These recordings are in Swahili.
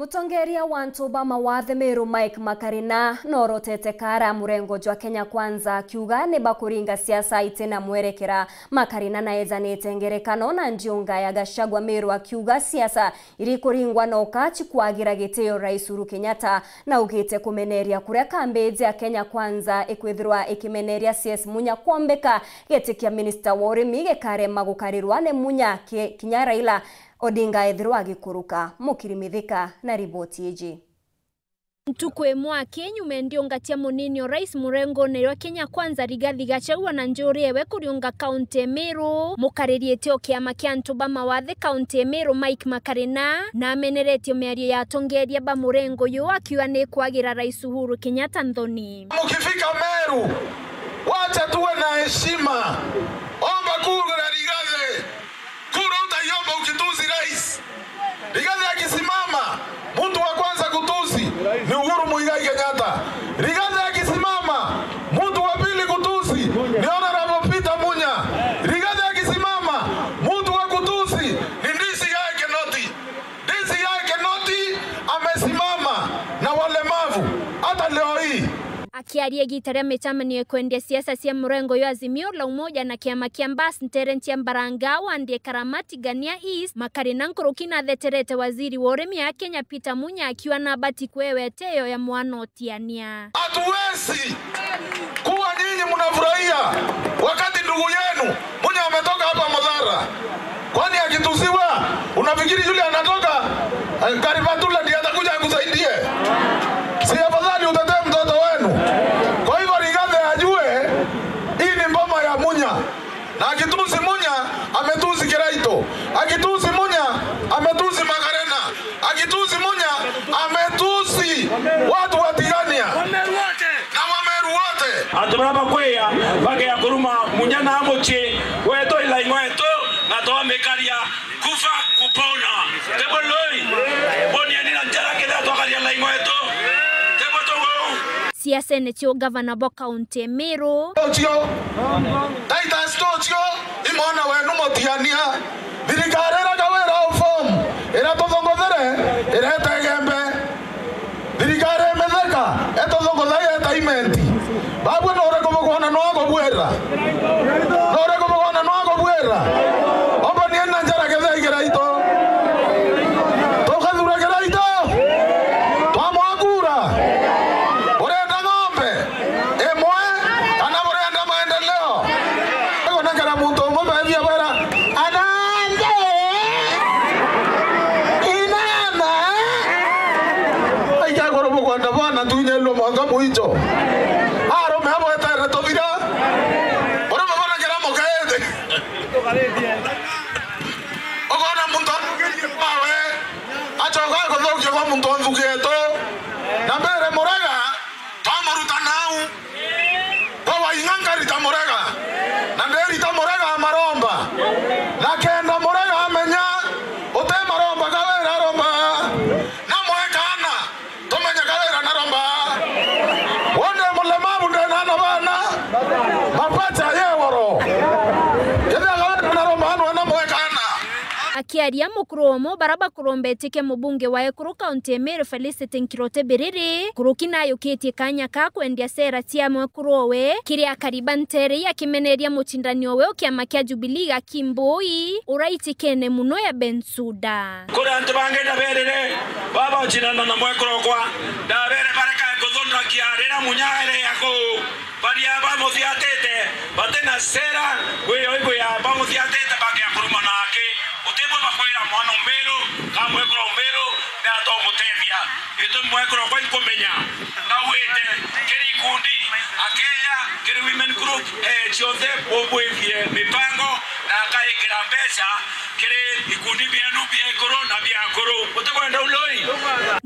Mutongeria wa Ntuba mawathe Meru Mike Makarina norotete kara murengo jwa Kenya Kwanza kiuga ni bakuringa siasa itena mwerekera. Makarina naezanete ngerekano na njiunga ya Gachagua Meru akiuga siasa iri kuringwa na ukachi kwagira giteo Rais Uhuru Kenyatta na ugite kumeneria kuria kambezi ya Kenya Kwanza ekwithirwa ikimeneria CS Munya Kwombeka getikia Minister wa urimi gekarema gukarirwa ne Munya kinya Raila Odinga ethirwa agikuruka. Mukirimithika na riboti iji. Ntukwe mwake nyume ndiongatia munini o Rais Murengo wa Kenya Kwanza Rigathi Gachagua na njuri ewe kuriunga kaunti Meru mukaririetio kiama kia Ntuba mawathe kaunti Meru Mike Makarina na ameneretio miario ya tongeria ba Murengo yo akiwa ni kwagira Rais Uhuru Kenyatta nthoni. Mukifika Meru wacha tuwe na heshima. Omba kura na Rigathi. Kura utaiomba ukituzi rais. Rigathi akisimama, mtu wa kwanza kutuzi ni Uhuru Muigai Kenyatta. Rigathi akisimama, mtu wa pili kutuzi ni Honorable Peter Munya. Rigathi akisimama, mtu wa kutuzi ni Ndisi ya Kenoti. Ndisi ya Kenoti amesimama na walemavu hata leo hii. Akiaria gitaria metamani kwendea siasa cia Murengo yo Azimio la Umoja na kiama kia Mbas Nterentia Mbaranga wandie Karamati Gania East Makarina nkurukina theterete waziri wa urimi ya Kenya Peter Munya akiwa na bati kweweteo ya mwana otiania. Hatuwezi kuwa nyinyi mnafurahia wakati ndugu yenu Munya ametoka hapa Madhara. Kwani akituziwa unafikiri yule anatoka Karibatula ndiye atakuja akusaidie? Si afadhali utetee mtoto wenu. Kwa hivyo Rigathi ajue hii ni mboma ya Munya. Na akituzi Munya ametuzi Kiraito. Akituzi Munya ametuzi Makarena. Akituzi Munya ametuzi watu wa Tigania na Wameru wote. Aturaba kwea bage ya kuruma Munya na amoche weto ila ingweto na toa mekaria kufa kupona. Teboloi boni anina njara keda toa karia la ingweto. Siasa netio Governor wa kaunti Meru. Tochio Titus Tochio imona wenu motiania thirikarera gawera form era tothongothere era tegembe thirikare metheka etothongothai etaimenti babu no reko mukona no agobwera no reko mukona no agobwera obo ni na njara gethai Kiraito tokathura Kiraito twamwakura na tunyelo mwanga muito aro me abo eta retovira ora me van a quedar mocaete ogona muntu pawe achoga ko do ko muntu nzuketo na mbere moraga tamuruta nau kwa ingangari tamoraga na nderi tamoraga maromba na kenda moraga amenya ote maromba kawera romba na moekana tomenya kawera na romba wone mulemavu ndena na bana mapacha yeworo yenda kawera na romba anu na moekana. Akiaria mukromo baraba kurombetike mubunge wa Ekuru kaunti Meru Felicity Nkirote Berere kurukina yuketi kanya ka kwendia sera tia mwekurowe kiria karibantere ya kimeneria muchindani owe kiama kia Jubilee Akimboi uraiti kene muno ya Bensuda. Kura antubange na Berere baba uchindana na mwekurokwa da Berere baraka kuzondra kiarera Munyare yako bali aba muthiatete batena sera wewe ya aba muthiatete bage akuruma nake utebo bakwira mwana Meru kamwekuro Meru na to mutethia ito mwekuro kwa ikomenya na wete kiri kundi akeya kiri women group chothe obwethie mipango na kaikira mbeca kiri ikundi bienu biekoro na biakoro utakwenda uloi.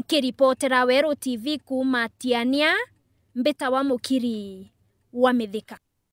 Kiripotera Wero TV kuma Tiania Mbeta wa Mukiri wa Mithika.